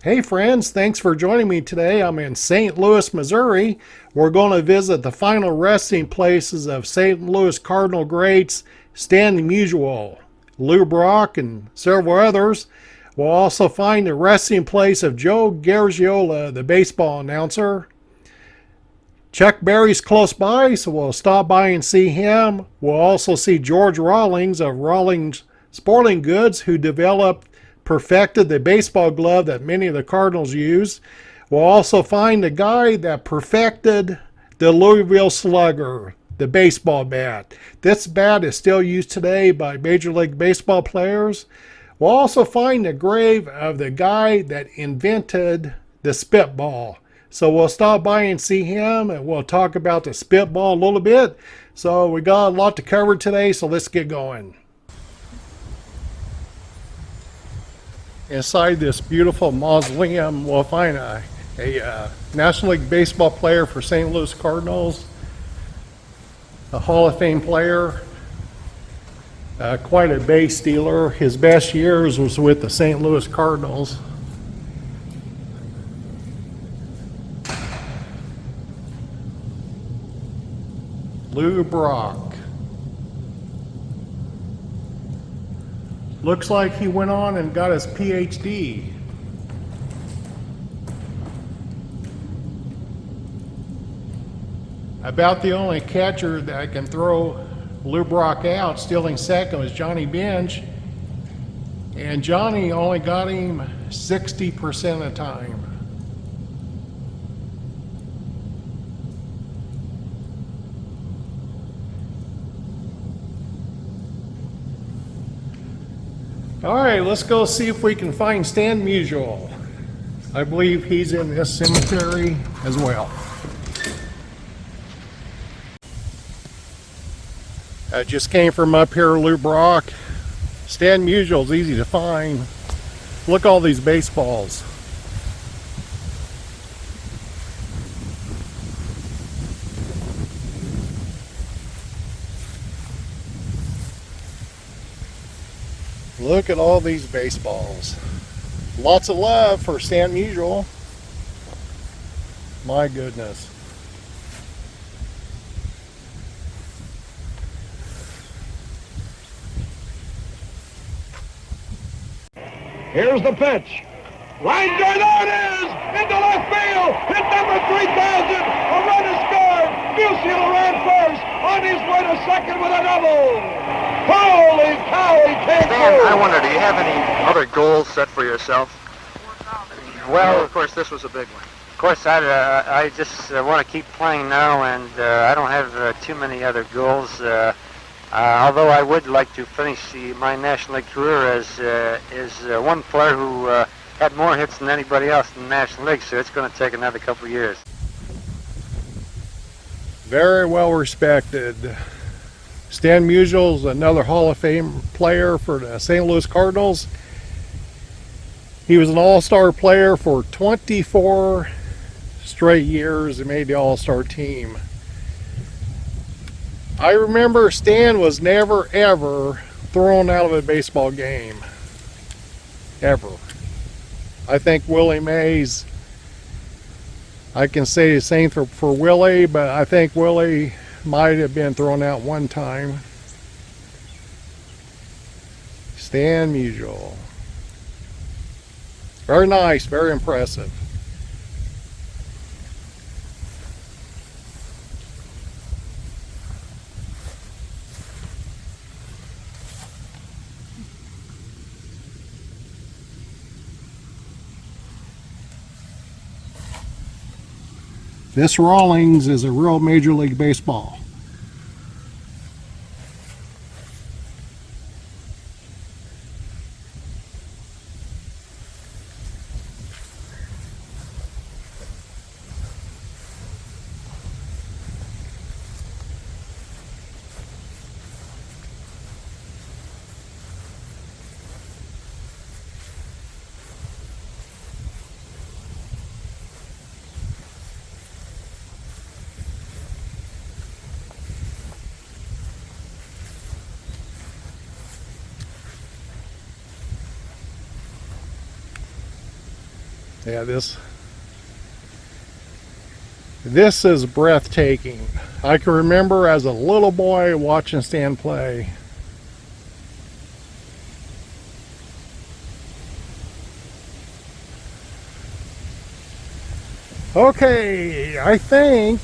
Hey friends, thanks for joining me today. I'm in St. Louis, Missouri. We're going to visit the final resting places of St. Louis Cardinal greats Stan Musial, Lou Brock, and several others. We'll also find the resting place of Joe Garagiola, the baseball announcer. Chuck Berry's close by, so we'll stop by and see him. We'll also see George Rawlings of Rawlings Sporting Goods, who perfected the baseball glove that many of the Cardinals use. We'll also find the guy that perfected the Louisville Slugger, the baseball bat. This bat is still used today by Major League Baseball players. We'll also find the grave of the guy that invented the spitball. So we'll stop by and see him, and we'll talk about the spitball a little bit. So we got a lot to cover today, so let's get going. Inside this beautiful mausoleum, we'll find a National League Baseball player for St. Louis Cardinals, a Hall of Fame player, quite a base stealer. His best years was with the St. Louis Cardinals. Lou Brock. Looks like he went on and got his PhD. About the only catcher that can throw Lou Brock out, stealing second, was Johnny Bench. And Johnny only got him 60% of the time. All right, let's go see if we can find Stan Musial. I believe he's in this cemetery as well. I just came from up here, Lou Brock. Stan Musial's easy to find. Look at all these baseballs. Look at all these baseballs. Lots of love for Stan Musial. My goodness. Here's the pitch. Line drive, there it is! Into left field! Hit number 3,000! A run is scored! Musial ran first! On his way to second with a double! Holy cow, he can't Stan, I wonder, do you have any other goals set for yourself? Well, of course, this was a big one. Of course, I just want to keep playing now, and I don't have too many other goals. Although I would like to finish my National League career as one player who had more hits than anybody else in the National League, so it's going to take another couple of years. Very well respected. Stan Musial's another Hall of Fame player for the St. Louis Cardinals. He was an all-star player for 24 straight years and made the all-star team. I remember Stan was never ever thrown out of a baseball game. Ever. I think Willie Mays, I can say the same for Willie, but I think Willie might have been thrown out one time. Stan Musial. Very nice, very impressive. This Rawlings is a real Major League Baseball. Yeah, this is breathtaking. I can remember as a little boy watching Stan play. Okay, I think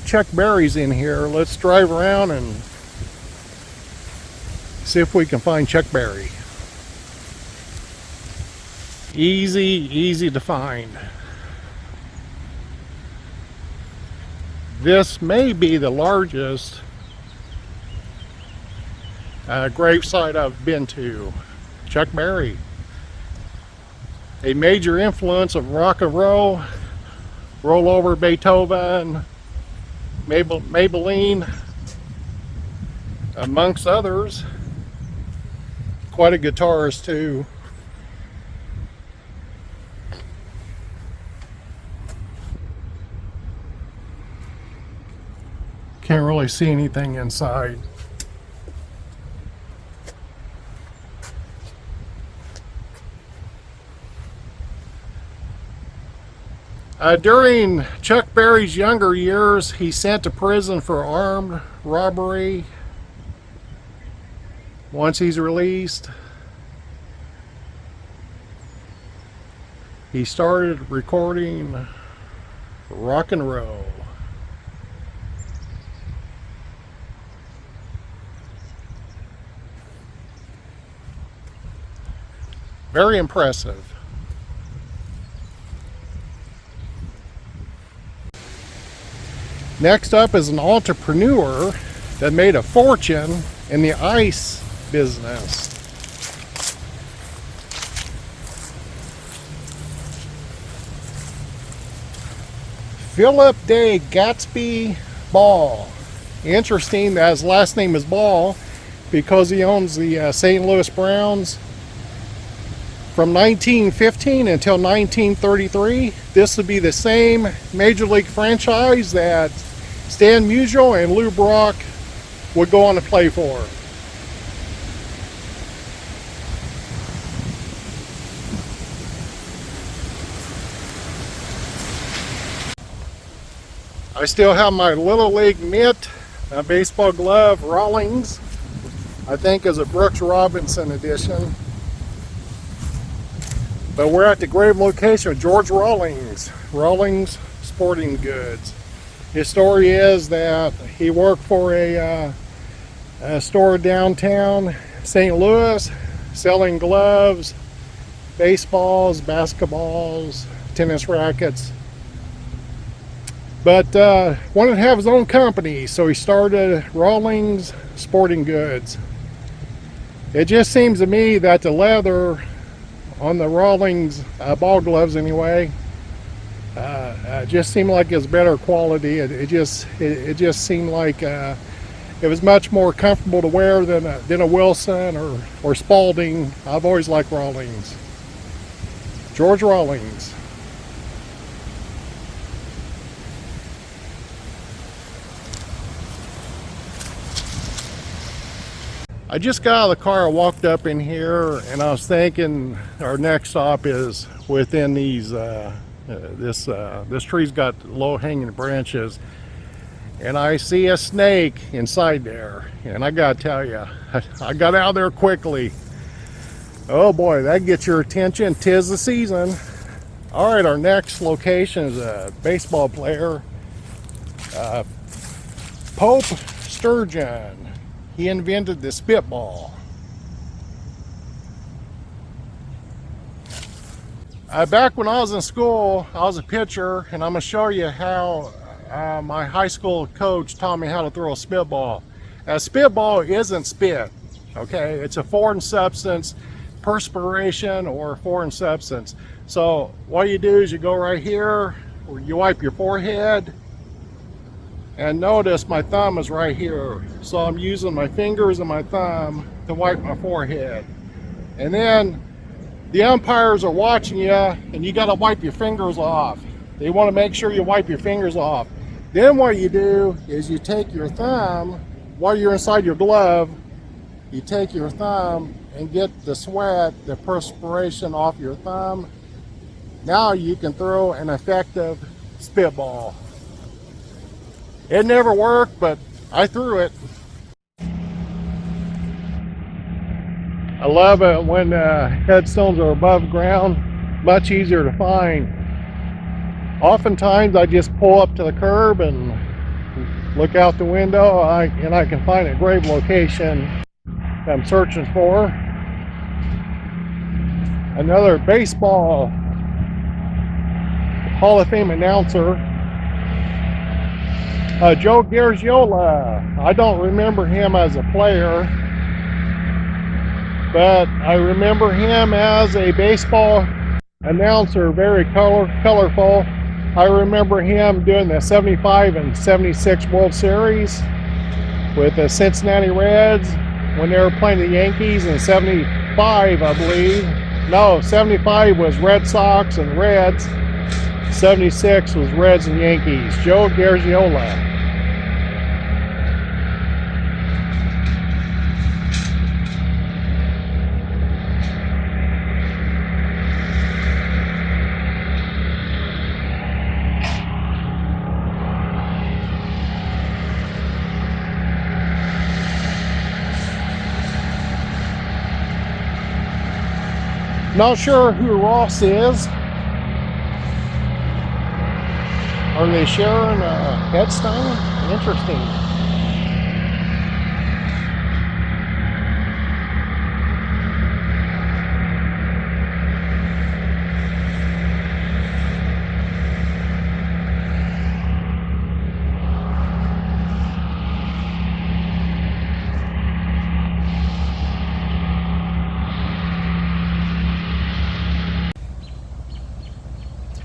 Chuck Berry's in here. Let's drive around and see if we can find Chuck Berry. Easy to find. This may be the largest gravesite I've been to. Chuck Berry, a major influence of rock and roll, roll over Beethoven, Maybelline, amongst others. Quite a guitarist too. Can't really see anything inside. During Chuck Berry's younger years, he sent to prison for armed robbery. Once he's released, he started recording rock and roll. Very impressive. Next up is an entrepreneur that made a fortune in the ice business. Philip de Gaspee Ball. Interesting that his last name is Ball because he owns the St. Louis Browns. From 1915 until 1933, this would be the same Major League franchise that Stan Musial and Lou Brock would go on to play for. I still have my Little League mitt, a baseball glove, Rawlings. I think is a Brooks Robinson edition. But we're at the grave location of George Rawlings, Rawlings Sporting Goods. His story is that he worked for a store downtown St. Louis, selling gloves, baseballs, basketballs, tennis rackets. But wanted to have his own company, so he started Rawlings Sporting Goods. It just seems to me that the leather on the Rawlings ball gloves anyway just seemed like it's better quality. It just seemed like it was much more comfortable to wear than a Wilson or Spalding. I've always liked Rawlings. George Rawlings. I just got out of the car, I walked up in here, and I was thinking our next stop is within these, this tree's got low-hanging branches, and I see a snake inside there, and I gotta tell you, I got out there quickly. Oh boy, that gets your attention. 'Tis the season. All right, our next location is a baseball player, Pope Sturgeon. He invented the spitball. Back when I was in school, I was a pitcher, and I'm going to show you how my high school coach taught me how to throw a spitball. A spitball isn't spit, okay? It's a foreign substance, perspiration or foreign substance. So what you do is you go right here, you wipe your forehead, and notice my thumb is right here. So I'm using my fingers and my thumb to wipe my forehead. And then the umpires are watching you, and you gotta wipe your fingers off. They wanna make sure you wipe your fingers off. Then what you do is you take your thumb, while you're inside your glove, you take your thumb and get the sweat, the perspiration off your thumb. Now you can throw an effective spitball. It never worked, but I threw it. I love it when headstones are above ground, much easier to find. Oftentimes I just pull up to the curb and look out the window, and I can find a grave location I'm searching for. Another baseball Hall of Fame announcer, Joe Garagiola. I don't remember him as a player, but I remember him as a baseball announcer, very colorful. I remember him doing the 75 and 76 World Series with the Cincinnati Reds when they were playing the Yankees in 75, I believe. No, 75 was Red Sox and Reds. 76 was Reds and Yankees. Joe Garagiola. Not sure who Ross is. Are they sharing a headstone? Interesting.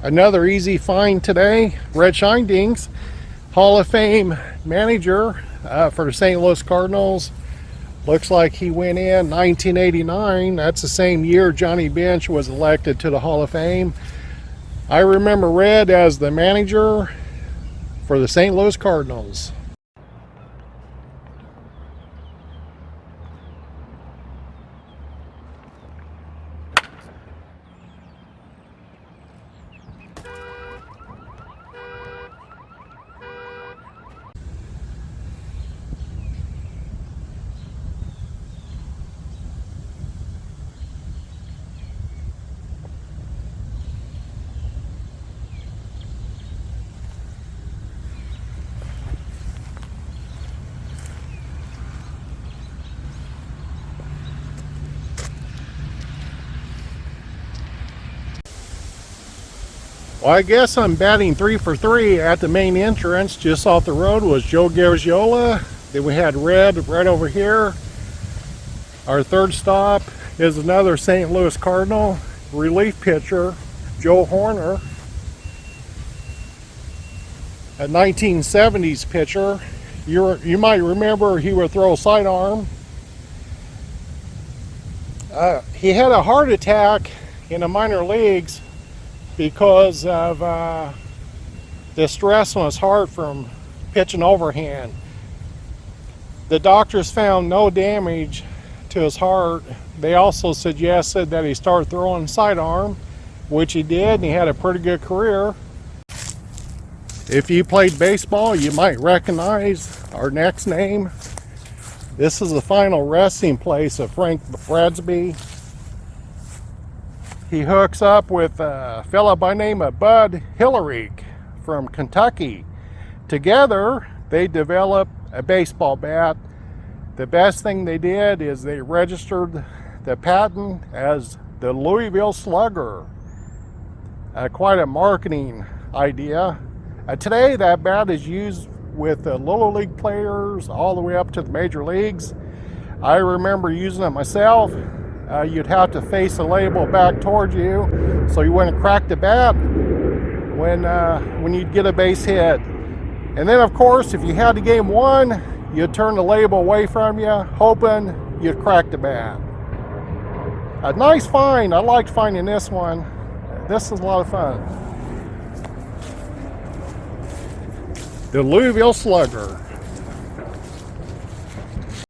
Another easy find today, Red Shindings, Hall of Fame manager for the St. Louis Cardinals. Looks like he went in 1989. That's the same year Johnny Bench was elected to the Hall of Fame. I remember Red as the manager for the St. Louis Cardinals. Well, I guess I'm batting 3 for 3 at the main entrance. Just off the road was Joe Garagiola. Then we had Red right over here. Our third stop is another St. Louis Cardinal relief pitcher, Joe Horner. A 1970s pitcher. You might remember he would throw sidearm. He had a heart attack in the minor leagues because of the stress on his heart from pitching overhand. The doctors found no damage to his heart. They also suggested that he start throwing sidearm, which he did, and he had a pretty good career. If you played baseball, you might recognize our next name. This is the final resting place of Frank Bradsby. He hooks up with a fella by name of Bud Hillary from Kentucky. Together, they developed a baseball bat. The best thing they did is they registered the patent as the Louisville Slugger. Quite a marketing idea. Today, that bat is used with little league players all the way up to the major leagues. I remember using it myself. You'd have to face the label back towards you so you wouldn't crack the bat when you'd get a base hit. And then, of course, if you had the game won, you'd turn the label away from you, hoping you'd crack the bat. A nice find. I liked finding this one. This is a lot of fun. The Louisville Slugger.